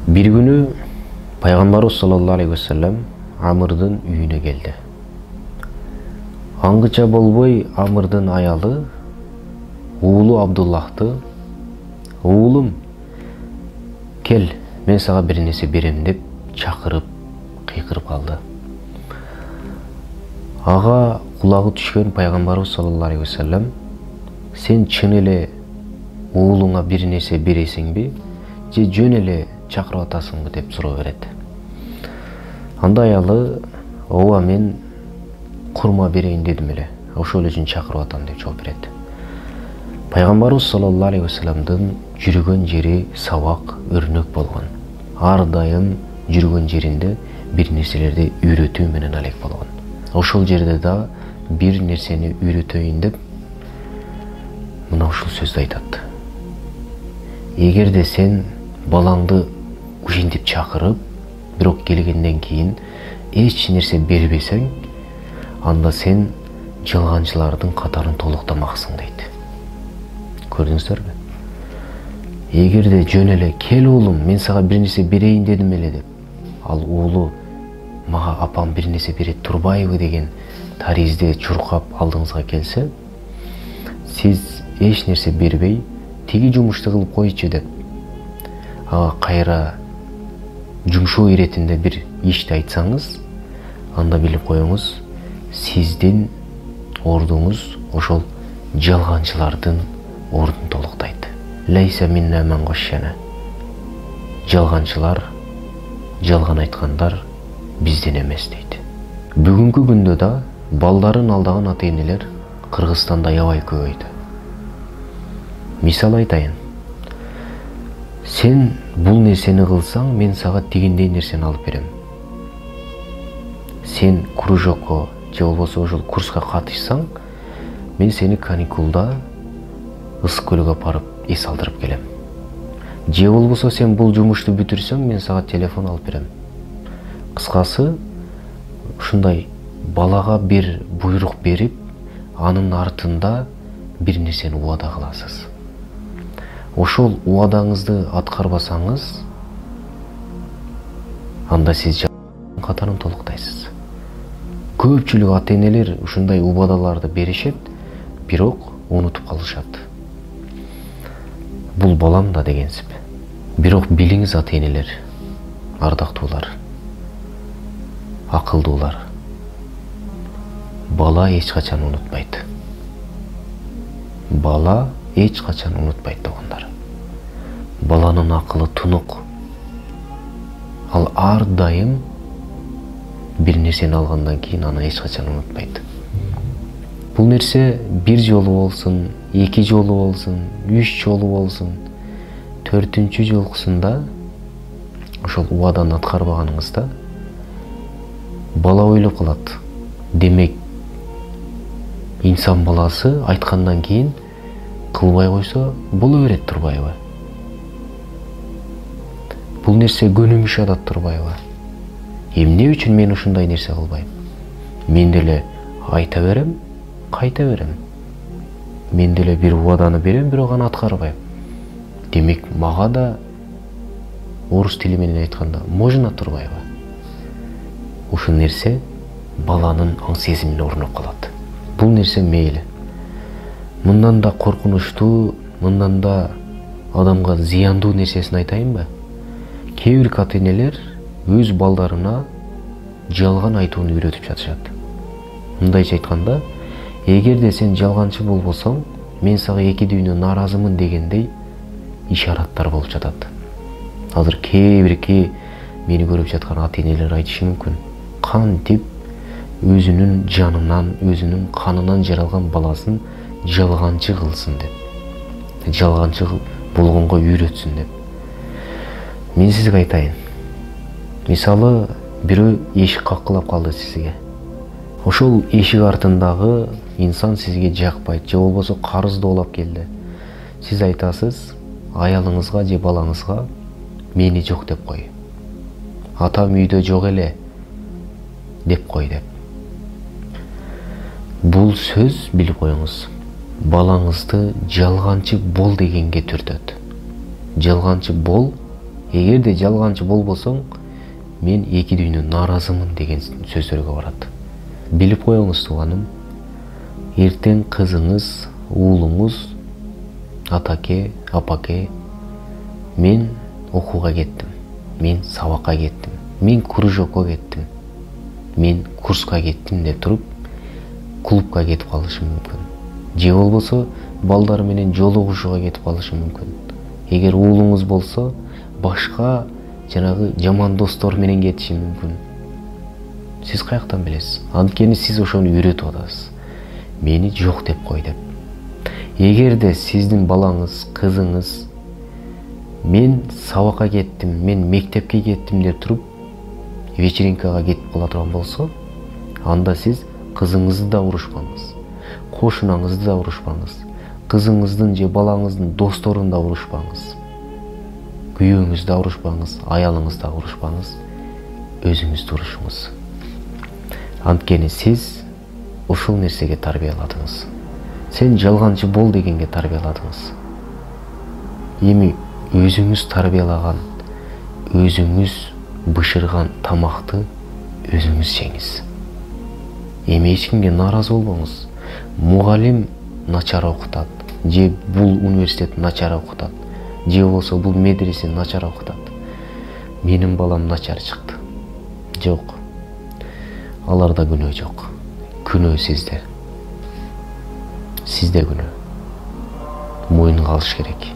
Bir günü Peygamberimiz sallallahu aleyhi ve sellem Amr'dın үйüne geldi. Аңгыча болбой Амр'дын аялы уулу Абдуллахты "Уулум, кел, мен сага бир нерсе берем" деп чакырып, кыйкырып калды. Ага кулагы түшкөн Пайгамбарыбыз саллаллаху алейхи ва саллям "Сен чын эле уулуңа бир нерсе бересиңби, же жөн эле чакырып атасыңбы" деп суроо берет. Анда аялы "Ооба, мен курма берейин дедим эле, ошол үчүн чакырып атам" деп жооп берет. Пайгамбарыбыз саллаллаху алейхи ва салламдын жүргөн жери сабак, өрнөк болгон. Ар дайым жүргөн жеринде бир нерселерди үйрөтүү менен алек болгон. Ошол жерде да бир нерсени үйрөтөйүн деп мына ушул сөздү айтат. Эгерде сен балаңды ушинтип чакырып, бирок келгенден кийин эч нерсе бербесең, анда сен жалганчылардын катарын толуктамаксың дейт. Көрдүңүздөрбү? Эгерде жөн эле "Кел уулум, мен сага бир нерсе берейин дедим эле" деп, ал уулу "Мага апам бир нерсе берет турбайбы" деген таризде чуркап алдыңызга келсе, сиз эч нерсе бербей, "Тиги жумушту кылып койчу" деп, ага кайра жумшоо иретинде бир ишти айтсаңыз, анда билип коюңуз, сиздин ордуңуз ошол жалганчылардын ордун толуктайт. Лейса минна ман гашшана. Жалганчылар, жалган айткандар бизден эмес дейт. Бүгүнкү күндө да балдарын алдаган ата-энелер Кыргызстанда аябай көбөйдү. Мисал айтайын. Сен бул нерсени кылсаң, мен сага тигиндей нерсени алып берем. Сен кружокко же болбосо ошол курска катышсаң, мен сени каникулда ысык көлгө апарып эс алдырып келем. Же болбосо сен бул жумушту бүтүрсөң, мен сага телефон алып берем. Кыскасы, ушундай балага бир буйрук берип, анын артында бир нерсени убада кыласыз. Ошол убадаңызды аткарбасаңыз, анда сиз катарын толуктайсыз. Көпчүлүк ата-энелер ушундай убадаларды беришет, бирок унутуп калышат. Бул балам да дегенсип. Бирок билиңиз ата-энелер, ардактуулар, акылдуулар. Бала эч качан унутпайт. Бала эч качан унутпайт тугандар. Баланын акылы тунук. Ал ар дайым бир нерсени алгандан кийин аны эч качан унутпайт. Бул нерсе бир жолу болсун, эки жолу болсун, үч жолу болсун, төртүнчү жолкусунда ошол убаданы аткарбаганыңызда бала ойлоп калат. Демек, инсан баласы айткандан кийин кылбай койсо боло берет турбайбы? Бул нерсе көнүмүш адат турбайбы? Эмне үчүн мен ушундай нерсе кылбайм? Мен деле айта берем, кайта берем. Мен деле бир убаданы берем, бирок аны аткарбайм. Демек, мага да орус тили менен айтканда можно турбайбы? Ушул нерсе баланын аң сезимине орноп калат. Бул нерсе мейли. Мындан да коркунучтуу, мындан да адамга зыяндуу нерсесин айтайынбы? Кээ бир ата-энелер өз балдарына жалган айтууну үйрөтүп жатышат. Мындайча айтканда, эгерде сен жалганчы болбосоң, мен сага эки дүйнө нааразымын дегендей ишараттар болуп жатат. Азыр кээ бирки мени көрүп жаткан ата-энелер айтышы мүмкүн. Кантип өзүнүн жанынан, өзүнүн канынан жаралган баласын жалганчы кылсын деп, жалганчы болгонго үйрөтсүн деп. Мен сизге айтайын. Мисалы, бирөө эшик каккылап калды сизге. Ошол эшик артындагы инсан сизге жакпайт, же болбосо карыздоолап келди. Сиз айтасыз, аялыңызга же балаңызга "Мени жок деп кой. Атам үйдө жок эле деп кой" деп. Бул сөз, билип коюңуз, балаңызды жалганчы бол дегенге түртөт. Жалганчы бол Эгерде жалганчы болбосоң, мен эки дүйнө нааразымын деген сөздөргө барат. Билип коюңуз тууганым, эртең кызыңыз, уулуңуз, атаке, апаке, мен окууга кеттим, мен сабакка кеттим, мен кружокко кеттим, мен курска кеттим деп туруп, клубка кетип калышы мүмкүн. Же болбосо балдар менен жолугушууга кетип калышы мүмкүн. Эгер уулуңуз болсо, башка жанагы жаман достор менен кетиши мүмкүн. Сиз каяктан билесиз? Анткени сиз ошону үйрөтүп атасыз. Мени жок деп кой деп. Эгерде сиздин балаңыз, кызыңыз мен сабакка кеттим, мен мектепке кеттим деп туруп, вечеринкага кетип кала турган болсо, анда сиз кызыңызды да урушпаңыз, кошунаңызды да урушпаңыз, кызыңыздын же балаңыздын досторун да урушпаңыз, күйөөңүздү да урушпаңыз, аялыңызды да урушпаңыз, өзүңүздү урушуңуз. Анткени сиз ушул нерсеге тарбияладыңыз. Сен жалганчы бол дегенге тарбияладыңыз. Эми өзүңүз тарбиялаган, өзүңүз бышырган тамакты өзүңүз жеңиз. Эми эч кимге нааразы болбоңуз. Мугалим начар окутат, же бул университет начар окутат, же болсо бул медресе начар окутат. Менин балам начар чыкты. Жок. Аларда күнөө жок. Күнөө сизде. Сизде күнөө. Мойнуңа алыш керек.